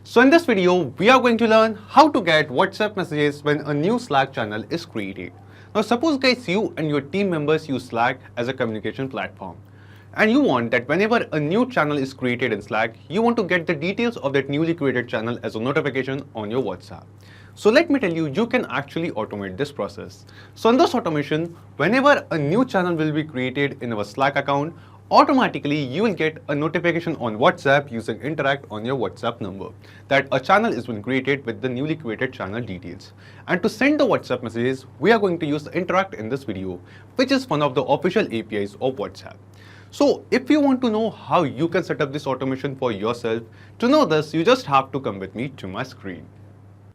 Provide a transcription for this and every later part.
So in this video, we are going to learn how to get WhatsApp messages when a new Slack channel is created. Now suppose guys, you and your team members use Slack as a communication platform. And you want that whenever a new channel is created in Slack, you want to get the details of that newly created channel as a notification on your WhatsApp. So let me tell you, you can actually automate this process. So in this automation, whenever a new channel will be created in our Slack account, automatically you will get a notification on WhatsApp using Interact on your WhatsApp number that a channel is been created with the newly created channel details. And to send the WhatsApp messages, we are going to use Interact in this video, which is one of the official APIs of WhatsApp. So if you want to know how you can set up this automation for yourself, to know this, you just have to come with me to my screen.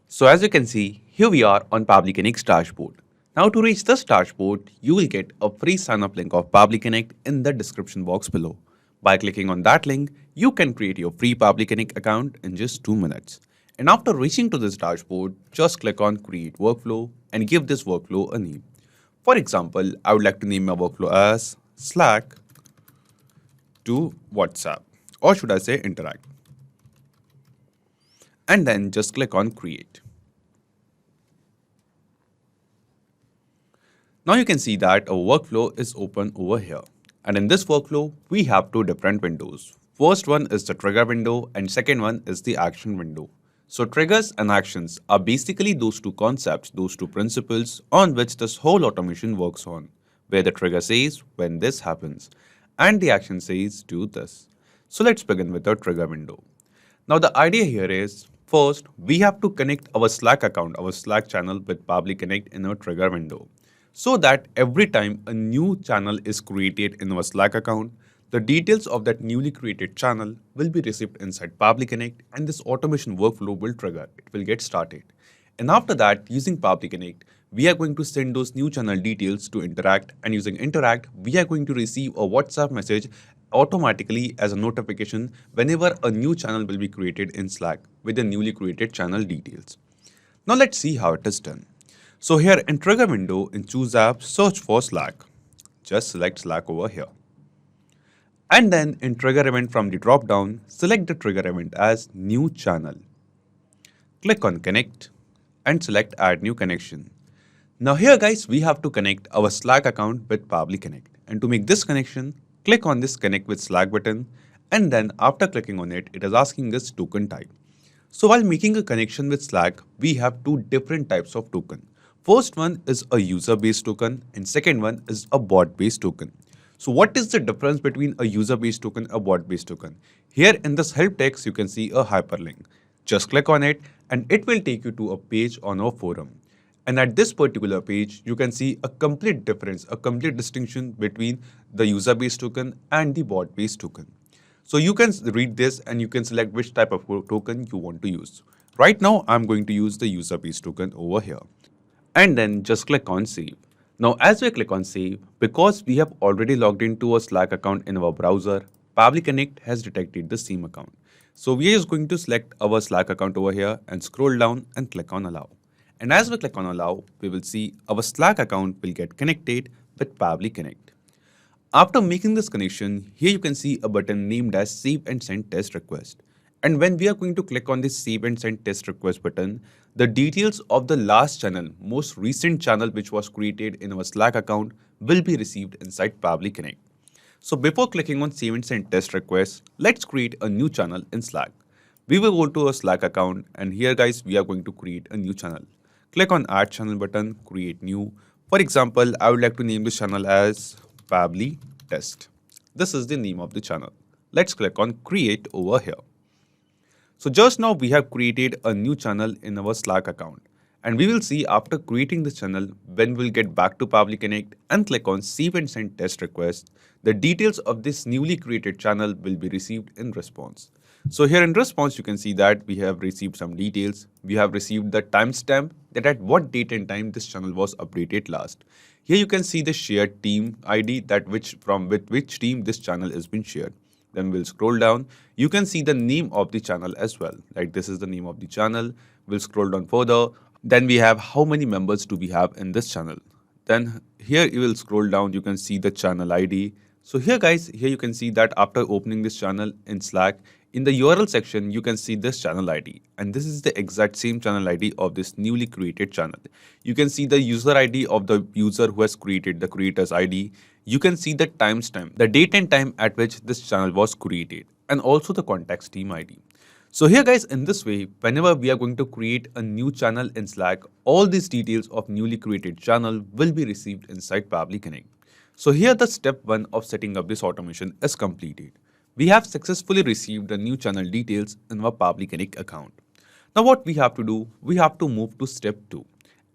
So as you can see, here we are on Pabbly Connect's dashboard. Now to reach this dashboard, you will get a free sign-up link of Pabbly Connect in the description box below. By clicking on that link, you can create your free Pabbly Connect account in just 2 minutes. And after reaching to this dashboard, just click on Create Workflow and give this workflow a name. For example, I would like to name my workflow as Slack to WhatsApp, or should I say Interact. And then just click on Create. Now you can see that a workflow is open over here. And in this workflow, we have 2 different windows. First one is the trigger window and second one is the action window. So triggers and actions are basically those 2 concepts, those 2 principles on which this whole automation works on, where the trigger says when this happens and the action says do this. So let's begin with the trigger window. Now the idea here is, first, we have to connect our Slack account, our Slack channel with Pabbly Connect in our trigger window, so that every time a new channel is created in our Slack account, the details of that newly created channel will be received inside Pabbly Connect and this automation workflow will trigger. It will get started. And after that, using Pabbly Connect, we are going to send those new channel details to Interact, and using Interact, we are going to receive a WhatsApp message automatically as a notification whenever a new channel will be created in Slack with the newly created channel details. Now let's see how it is done. So here in trigger window, in choose app, search for Slack. Just select Slack over here. And then in trigger event from the drop down, select the trigger event as new channel. Click on connect and select add new connection. Now here guys, we have to connect our Slack account with Pabbly Connect. And to make this connection, click on this connect with Slack button. And then after clicking on it, it is asking us token type. So while making a connection with Slack, we have 2 different types of token. First one is a user-based token and second one is a bot-based token. So what is the difference between a user-based token and a bot-based token? Here in this help text, you can see a hyperlink. Just click on it and it will take you to a page on our forum. And at this particular page, you can see a complete difference, a complete distinction between the user-based token and the bot-based token. So you can read this and you can select which type of token you want to use. Right now, I'm going to use the user-based token over here. And then just click on save. Now as we click on save, because we have already logged into a Slack account in our browser, Pabbly Connect has detected the same account. So we are just going to select our Slack account over here and scroll down and click on allow. And as we click on allow, we will see our Slack account will get connected with Pabbly Connect. After making this connection, here you can see a button named as save and send test request. And when we are going to click on this save and send test request button, the details of the last channel, most recent channel which was created in our Slack account will be received inside Pabbly Connect. So before clicking on save and send test request, let's create a new channel in Slack. We will go to a Slack account and here guys, we are going to create a new channel. Click on add channel button, create new. For example, I would like to name this channel as Pabbly Test. This is the name of the channel. Let's click on create over here. So just now we have created a new channel in our Slack account and we will see after creating this channel when we'll get back to Pabbly Connect and click on save and send test request, the details of this newly created channel will be received in response. So here in response, you can see that we have received some details. We have received the timestamp that at what date and time this channel was updated last. Here you can see the shared team ID that with which team this channel has been shared. Then we'll scroll down. You can see the name of the channel as well. Like this is the name of the channel. We'll scroll down further. Then we have how many members do we have in this channel. Then here you will scroll down. You can see the channel ID. So here guys, here you can see that after opening this channel in Slack, In the URL section, you can see this channel ID, and this is the exact same channel ID of this newly created channel. You can see the user ID of the user who has created the creator's ID. You can see the timestamp, the date and time at which this channel was created, and also the contacts team ID. So here guys, in this way, whenever we are going to create a new channel in Slack, all these details of newly created channel will be received inside Pabbly Connect. So here the step 1 of setting up this automation is completed. We have successfully received the new channel details in our Pabbly Connect account. Now what we have to do, we have to move to step 2.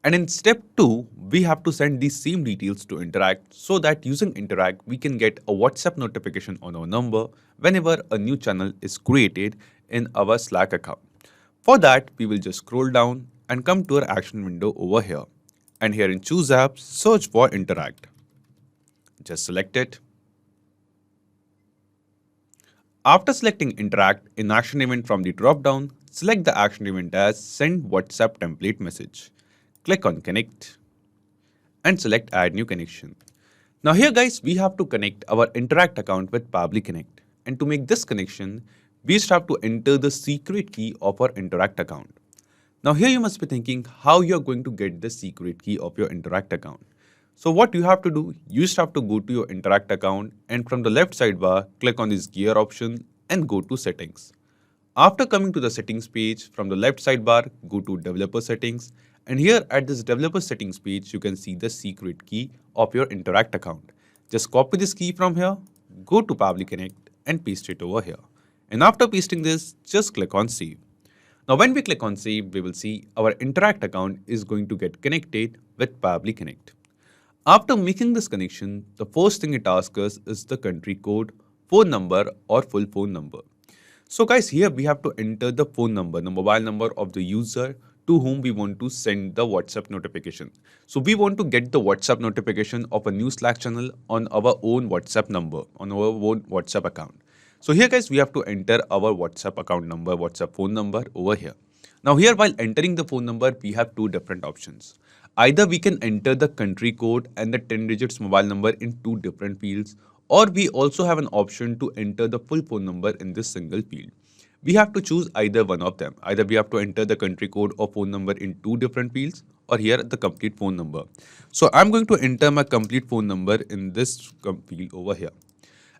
And in step 2, we have to send these same details to Interact so that using Interact, we can get a WhatsApp notification on our number whenever a new channel is created in our Slack account. For that, we will just scroll down and come to our action window over here. And here in Choose Apps, search for Interact. Just select it. After selecting Interact in Action Event from the drop-down, select the action event as Send WhatsApp Template Message. Click on Connect and select Add New Connection. Now here guys, we have to connect our Interact account with Pabbly Connect. And to make this connection, we just have to enter the secret key of our Interact account. Now here you must be thinking how you are going to get the secret key of your Interact account. So what you have to do, you just have to go to your Interact account and from the left sidebar, click on this gear option and go to settings. After coming to the settings page, from the left sidebar, go to developer settings. And here at this developer settings page, you can see the secret key of your Interact account. Just copy this key from here, go to Pabbly Connect and paste it over here. And after pasting this, just click on save. Now when we click on save, we will see our Interact account is going to get connected with Pabbly Connect. After making this connection, the first thing it asks us is the country code, phone number or full phone number. So guys, here we have to enter the phone number, the mobile number of the user to whom we want to send the WhatsApp notification. So we want to get the WhatsApp notification of a new Slack channel on our own WhatsApp number, on our own WhatsApp account. So here guys, we have to enter our WhatsApp account number, WhatsApp phone number over here. Now here while entering the phone number, we have two different options. Either we can enter the country code and the 10 digits mobile number in two different fields, or we also have an option to enter the full phone number in this single field. We have to choose either one of them. Either we have to enter the country code or phone number in two different fields, or here the complete phone number. So I'm going to enter my complete phone number in this field over here.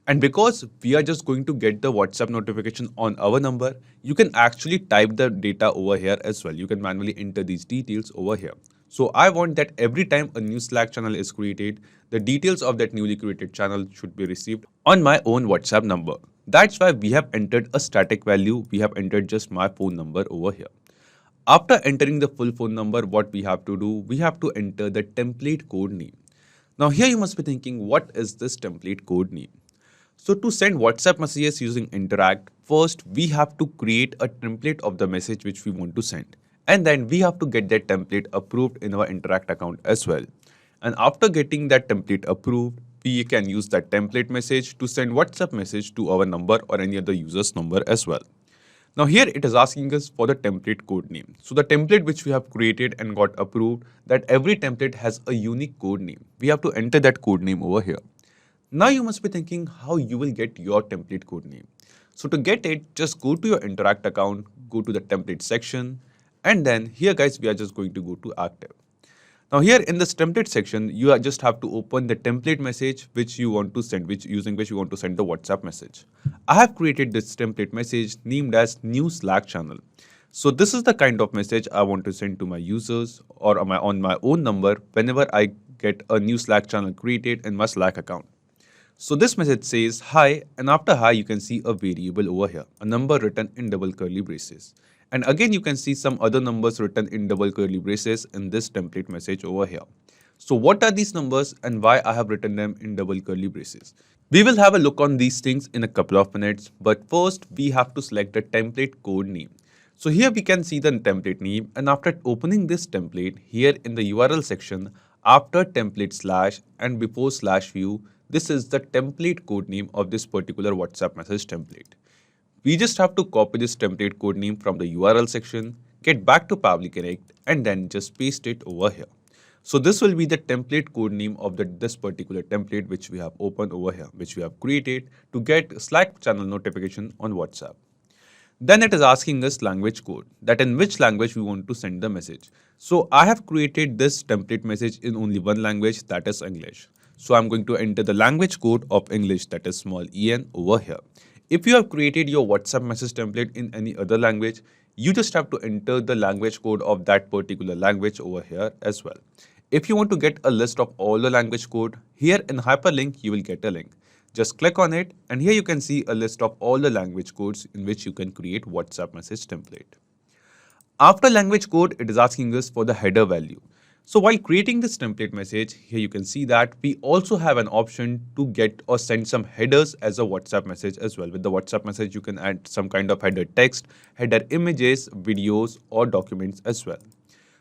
And because we are just going to get the WhatsApp notification on our number, you can actually type the data over here as well. You can manually enter these details over here. So I want that every time a new Slack channel is created, the details of that newly created channel should be received on my own WhatsApp number. That's why we have entered a static value. We have entered just my phone number over here. After entering the full phone number, what we have to do, we have to enter the template code name. Now here you must be thinking, what is this template code name? So to send WhatsApp messages using Interact, first we have to create a template of the message which we want to send. And then we have to get that template approved in our Interact account as well. And after getting that template approved, we can use that template message to send WhatsApp message to our number or any other user's number as well. Now here it is asking us for the template code name. So the template which we have created and got approved, that every template has a unique code name. We have to enter that code name over here. Now you must be thinking how you will get your template code name. So to get it, just go to your Interact account, go to the template section, and then here guys, we are just going to go to active. Now here in this template section, you just have to open the template message which you want to send, using which you want to send the WhatsApp message. I have created this template message named as new Slack channel. So this is the kind of message I want to send to my users or on my own number whenever I get a new Slack channel created in my Slack account. So this message says hi, and after hi you can see a variable over here, a number written in double curly braces. And again you can see some other numbers written in double curly braces in this template message over here. So what are these numbers and why I have written them in double curly braces? We will have a look on these things in a couple of minutes, but first we have to select the template code name. So here we can see the template name, and after opening this template, here in the URL section, after template slash and before slash view, this is the template code name of this particular WhatsApp message template. We just have to copy this template code name from the URL section, get back to Pabbly Connect, and then just paste it over here. So this will be the template code name of this particular template which we have opened over here, which we have created to get Slack channel notification on WhatsApp. Then it is asking us language code, that in which language we want to send the message. So I have created this template message in only one language, that is English. So I'm going to enter the language code of English, that is small en over here. If you have created your WhatsApp message template in any other language, you just have to enter the language code of that particular language over here as well. If you want to get a list of all the language code, here in hyperlink you will get a link. Just click on it and here you can see a list of all the language codes in which you can create WhatsApp message template. After language code, it is asking us for the header value. So while creating this template message, here you can see that we also have an option to get or send some headers as a WhatsApp message as well. With the WhatsApp message, you can add some kind of header text, header images, videos, or documents as well.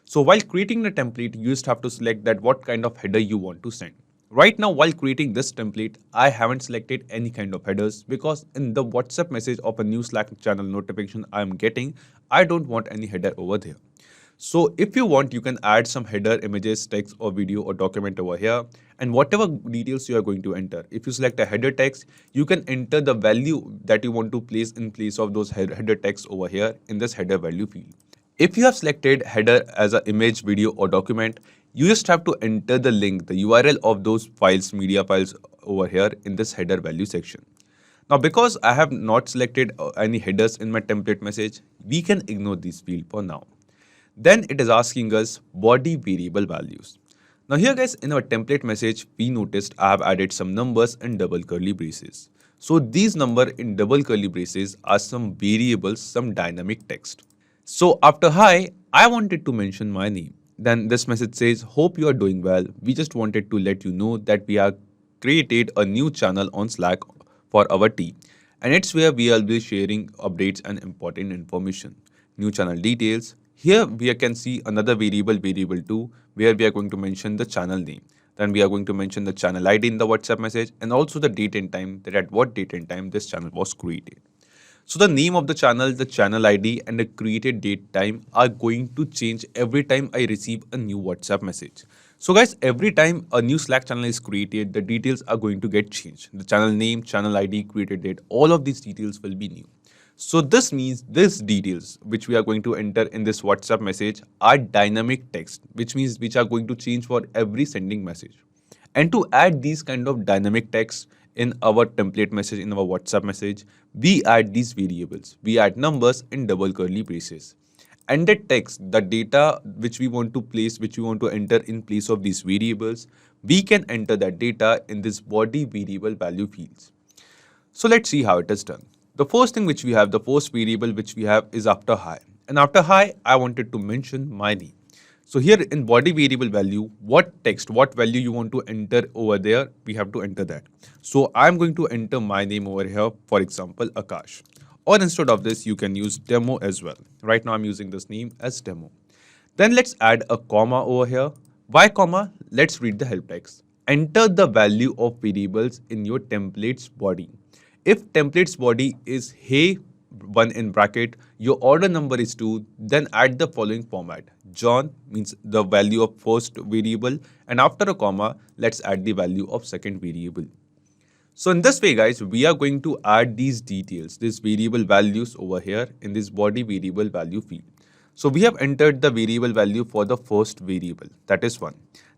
So while creating the template, you just have to select that what kind of header you want to send. Right now, while creating this template, I haven't selected any kind of headers because in the WhatsApp message of a new Slack channel notification I'm getting, I don't want any header over there. So if you want, you can add some header images, text or video or document over here and whatever details you are going to enter. If you select a header text, you can enter the value that you want to place in place of those header text over here in this header value field. If you have selected header as an image, video or document, you just have to enter the link, the URL of those files, media files over here in this header value section. Now, because I have not selected any headers in my template message, we can ignore this field for now. Then it is asking us body variable values. Now here guys, in our template message, we noticed I have added some numbers in double curly braces. So these numbers in double curly braces are some variables, some dynamic text. So after hi, I wanted to mention my name. Then this message says, hope you are doing well. We just wanted to let you know that we have created a new channel on Slack for our team. And it's where we will be sharing updates and important information. New channel details. Here we can see another variable 2, where we are going to mention the channel name. Then we are going to mention the channel ID in the WhatsApp message and also the date and time, that at what date and time this channel was created. So the name of the channel ID and the created date time are going to change every time I receive a new WhatsApp message. So guys, every time a new Slack channel is created, the details are going to get changed. The channel name, channel ID, created date, all of these details will be new. So this means these details which we are going to enter in this WhatsApp message are dynamic text, which means which are going to change for every sending message. And to add these kind of dynamic text in our template message, in our WhatsApp message, we add these variables. We add numbers in double curly braces. And the text, the data which we want to place, which we want to enter in place of these variables, we can enter that data in this body variable value fields. So let's see how it is done. The first thing which we have, the first variable which we have is after hi. And after hi, I wanted to mention my name. So here in body variable value, what text, what value you want to enter over there, we have to enter that. So I'm going to enter my name over here, for example, Akash. Or instead of this, you can use demo as well. Right now I'm using this name as demo. Then let's add a comma over here. Why comma? Let's read the help text. Enter the value of variables in your template's body. If template's body is hey 1 in bracket, your order number is 2, then add the following format. John means the value of first variable, and after a comma, let's add the value of second variable. So in this way, guys, we are going to add these details, these variable values over here in this body variable value field. So we have entered the variable value for the first variable, that is 1.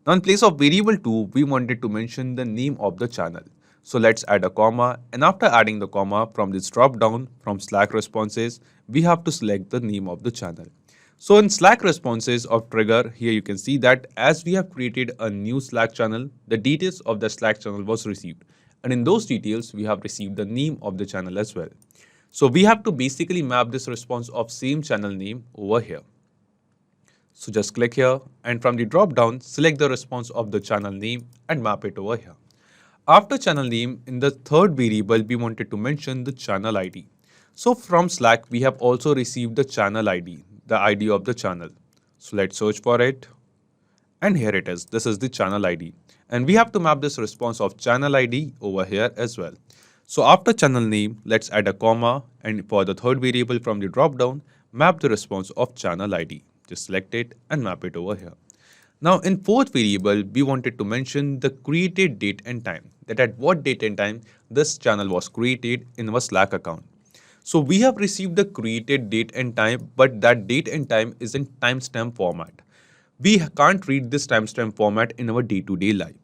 Now in place of variable 2, we wanted to mention the name of the channel. So let's add a comma, and after adding the comma, from this drop down from Slack responses, we have to select the name of the channel. So in Slack responses of trigger, here you can see that as we have created a new Slack channel, the details of the Slack channel was received. And in those details, we have received the name of the channel as well. So we have to basically map this response of same channel name over here. So just click here, and from the drop down, select the response of the channel name and map it over here. After channel name, in the third variable, we wanted to mention the channel ID. So from Slack, we have also received the channel ID, the ID of the channel. So let's search for it. And here it is. This is the channel ID. And we have to map this response of channel ID over here as well. So after channel name, let's add a comma. And for the third variable from the drop down, map the response of channel ID. Just select it and map it over here. Now in fourth variable, we wanted to mention the created date and time, that at what date and time this channel was created in our Slack account. So we have received the created date and time, but that date and time is in timestamp format. We can't read this timestamp format in our day-to-day life.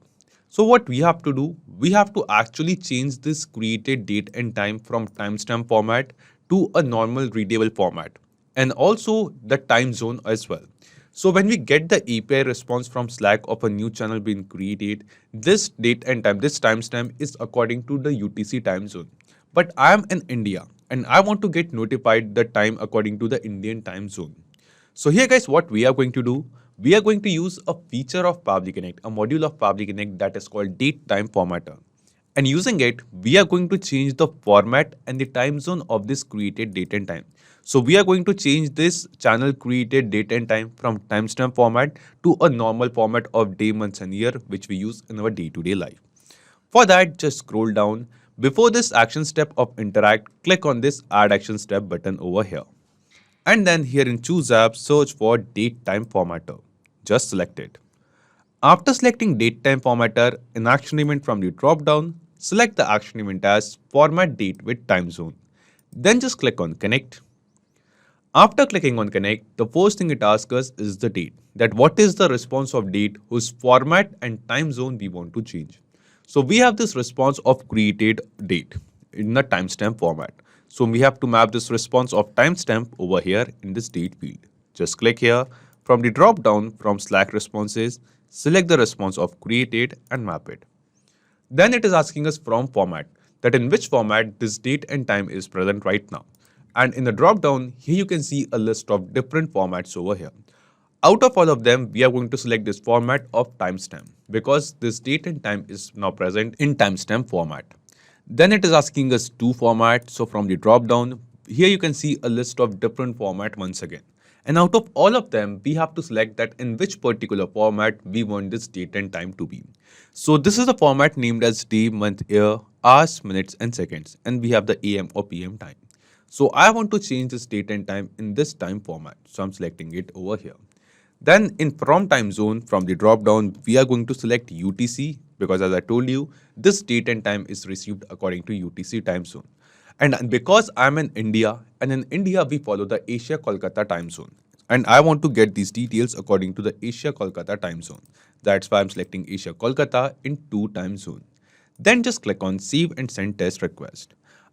So what we have to do, we have to actually change this created date and time from timestamp format to a normal readable format, and also the time zone as well. So when we get the API response from Slack of a new channel being created, this date and time, this timestamp is according to the UTC time zone. But I am in India and I want to get notified the time according to the Indian time zone. So here guys, what we are going to do, we are going to use a feature of Pabbly Connect, a module of Pabbly Connect that is called date time formatter. And using it, we are going to change the format and the time zone of this created date and time. So we are going to change this channel created date and time from timestamp format to a normal format of day, months and year, which we use in our day-to-day life. For that, just scroll down. Before this action step of interact, click on this add action step button over here. And then here in choose app, search for date time formatter. Just select it. After selecting date time formatter, in action event from the drop down, select the action event as format date with time zone. Then just click on connect. After clicking on connect, the first thing it asks us is the date, that what is the response of date whose format and time zone we want to change. So we have this response of created date in the timestamp format. So we have to map this response of timestamp over here in this date field. Just click here. From the drop down from Slack responses, select the response of created and map it. Then it is asking us from format, that in which format this date and time is present right now. And in the drop down, here you can see a list of different formats over here. Out of all of them, we are going to select this format of timestamp because this date and time is now present in timestamp format. Then it is asking us two formats. So from the drop down, here you can see a list of different format once again. And out of all of them, we have to select that in which particular format we want this date and time to be. So this is the format named as day, month, year, hours, minutes, and seconds. And we have the AM or PM time. So I want to change this date and time in this time format. So I'm selecting it over here. Then in from time zone, from the drop down, we are going to select UTC because as I told you, this date and time is received according to UTC time zone. And because I'm in India, and in India we follow the Asia Kolkata time zone. And I want to get these details according to the Asia Kolkata time zone. That's why I'm selecting Asia Kolkata in 2 time zone. Then just click on save and send test request.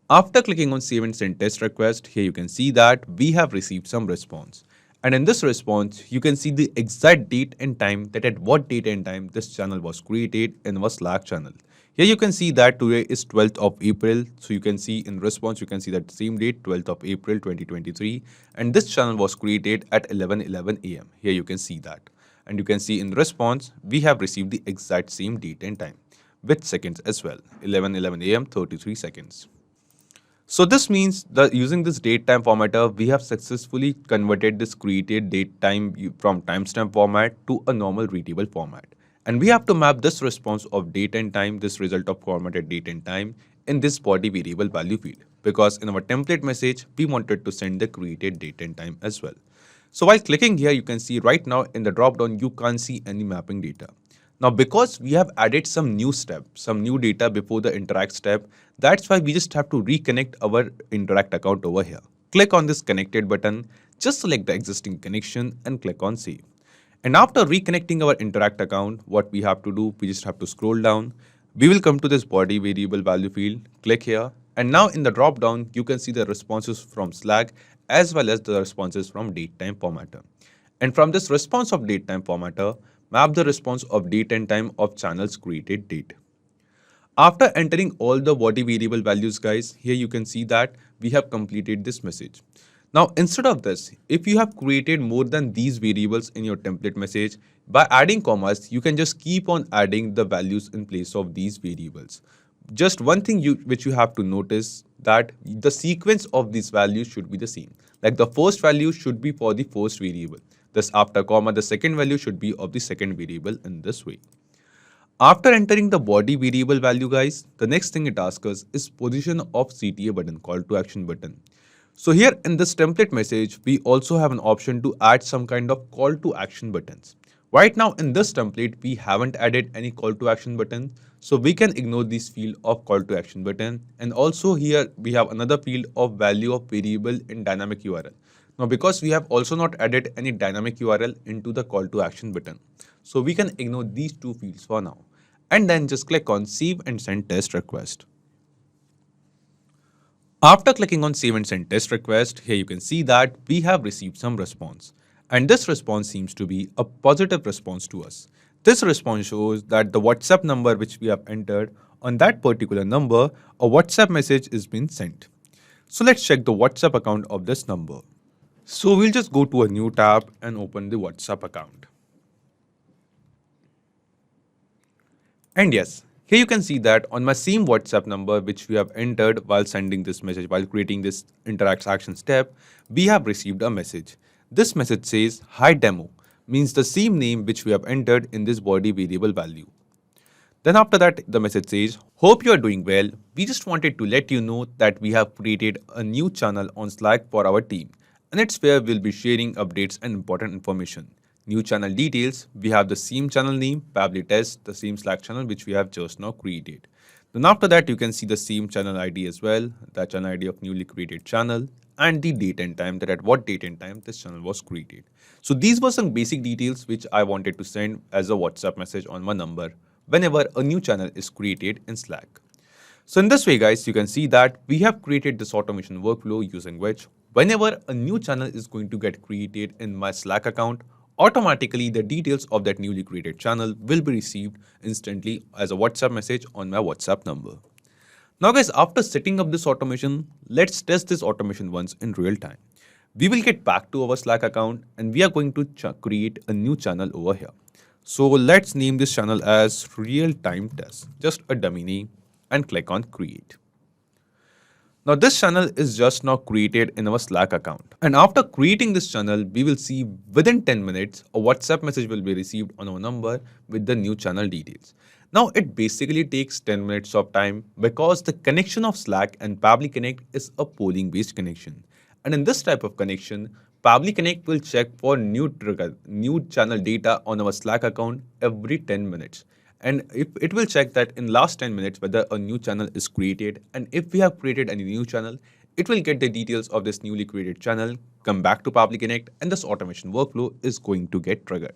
After clicking on save and send test request, here you can see that we have received some response. And in this response, you can see the exact date and time that at what date and time this channel was created in our Slack channel. Here you can see that today is 12th of April. So you can see in response, you can see that same date, 12th of April 2023. And this channel was created at 11:11 a.m. Here you can see that. And you can see in response, we have received the exact same date and time with seconds as well. 11:11 a.m. 33 seconds. So this means that using this date time formatter, we have successfully converted this created date time from timestamp format to a normal readable format. And we have to map this response of date and time, this result of formatted date and time in this body variable value field. Because in our template message, we wanted to send the created date and time as well. So while clicking here, you can see right now in the drop down, you can't see any mapping data. Now, because we have added some new step, some new data before the interact step, that's why we just have to reconnect our interact account over here. Click on this connected button, just select the existing connection and click on save. And after reconnecting our interact account, what we have to do, we just have to scroll down. We will come to this body variable value field, click here. And now in the drop down, you can see the responses from Slack as well as the responses from date time formatter. And from this response of date time formatter, map the response of date and time of channels created date. After entering all the body variable values, guys, here you can see that we have completed this message. Now, instead of this, if you have created more than these variables in your template message, by adding commas, you can just keep on adding the values in place of these variables. Just one thing which you have to notice that the sequence of these values should be the same. Like the first value should be for the first variable. This after comma, the second value should be of the second variable in this way. After entering the body variable value, guys, the next thing it asks us is position of CTA button, call to action button. So here in this template message, we also have an option to add some kind of call to action buttons. Right now in this template, we haven't added any call to action button. So we can ignore this field of call to action button, and also here we have another field of value of variable in dynamic URL. Now because we have also not added any dynamic URL into the call to action button, so we can ignore these two fields for now, and then just click on save and send test request. After clicking on save and send test request, here you can see that we have received some response. And this response seems to be a positive response to us. This response shows that the WhatsApp number which we have entered, on that particular number, a WhatsApp message is being sent. So let's check the WhatsApp account of this number. So we'll just go to a new tab and open the WhatsApp account. And yes, here you can see that on my same WhatsApp number which we have entered while sending this message, while creating this interact action step, we have received a message. This message says hi demo, means the same name which we have entered in this body variable value. Then after that the message says, hope you are doing well. We just wanted to let you know that we have created a new channel on Slack for our team, and it's where we'll be sharing updates and important information. New channel details, we have the same channel name, Pabbly Test, the same Slack channel which we have just now created. Then after that you can see the same channel ID as well, the channel ID of newly created channel, and the date and time, that at what date and time this channel was created. So these were some basic details which I wanted to send as a WhatsApp message on my number whenever a new channel is created in Slack. So in this way guys, you can see that we have created this automation workflow using which whenever a new channel is going to get created in my Slack account, automatically the details of that newly created channel will be received instantly as a WhatsApp message on my WhatsApp number. Now guys, after setting up this automation, let's test this automation once in real time. We will get back to our Slack account and we are going to create a new channel over here. So let's name this channel as real time test, just a dummy name, and click on create. Now this channel is just now created in our Slack account. And after creating this channel, we will see within 10 minutes, a WhatsApp message will be received on our number with the new channel details. Now it basically takes 10 minutes of time because the connection of Slack and Pabbly Connect is a polling based connection. And in this type of connection, Pabbly Connect will check for new channel data on our Slack account every 10 minutes. And if it will check that in last 10 minutes whether a new channel is created, and if we have created any new channel, it will get the details of this newly created channel, come back to Pabbly Connect, and this automation workflow is going to get triggered.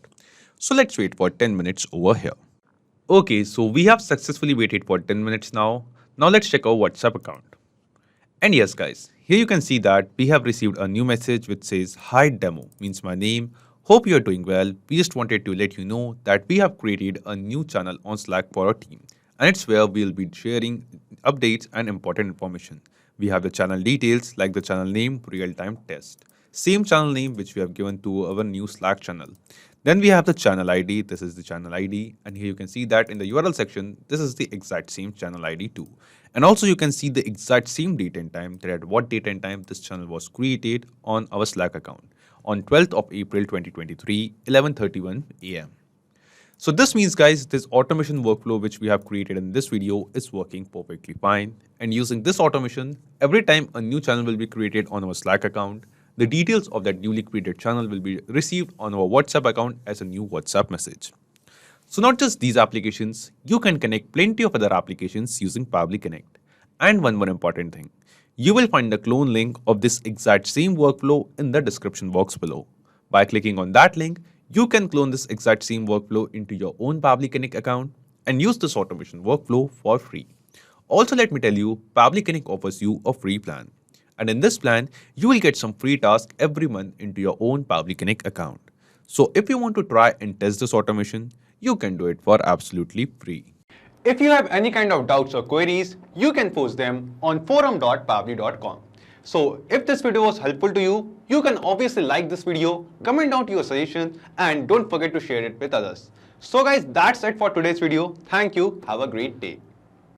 So let's wait for 10 minutes over here. Okay, so we have successfully waited for 10 minutes now. Now let's check our WhatsApp account. And yes guys, here you can see that we have received a new message which says hi demo, means my name. Hope you are doing well. We just wanted to let you know that we have created a new channel on Slack for our team, and it's where we'll be sharing updates and important information. We have the channel details like the channel name, real-time test, same channel name which we have given to our new Slack channel. Then we have the channel ID. This is the channel ID, and here you can see that in the URL section, this is the exact same channel ID too. And also you can see the exact same date and time, that at what date and time this channel was created on our Slack account. On 12th of April 2023, 11:31 AM. So this means guys, this automation workflow which we have created in this video is working perfectly fine. And using this automation, every time a new channel will be created on our Slack account, the details of that newly created channel will be received on our WhatsApp account as a new WhatsApp message. So not just these applications, you can connect plenty of other applications using Pabbly Connect. And one more important thing, you will find the clone link of this exact same workflow in the description box below. By clicking on that link, you can clone this exact same workflow into your own Pabbly Connect account and use this automation workflow for free. Also, let me tell you, Pabbly Connect offers you a free plan. And in this plan, you will get some free tasks every month into your own Pabbly Connect account. So if you want to try and test this automation, you can do it for absolutely free. If you have any kind of doubts or queries, you can post them on forum.pabbly.com. So if this video was helpful to you, you can obviously like this video, comment down your suggestion, and don't forget to share it with others. So guys, that's it for today's video. Thank you. Have a great day.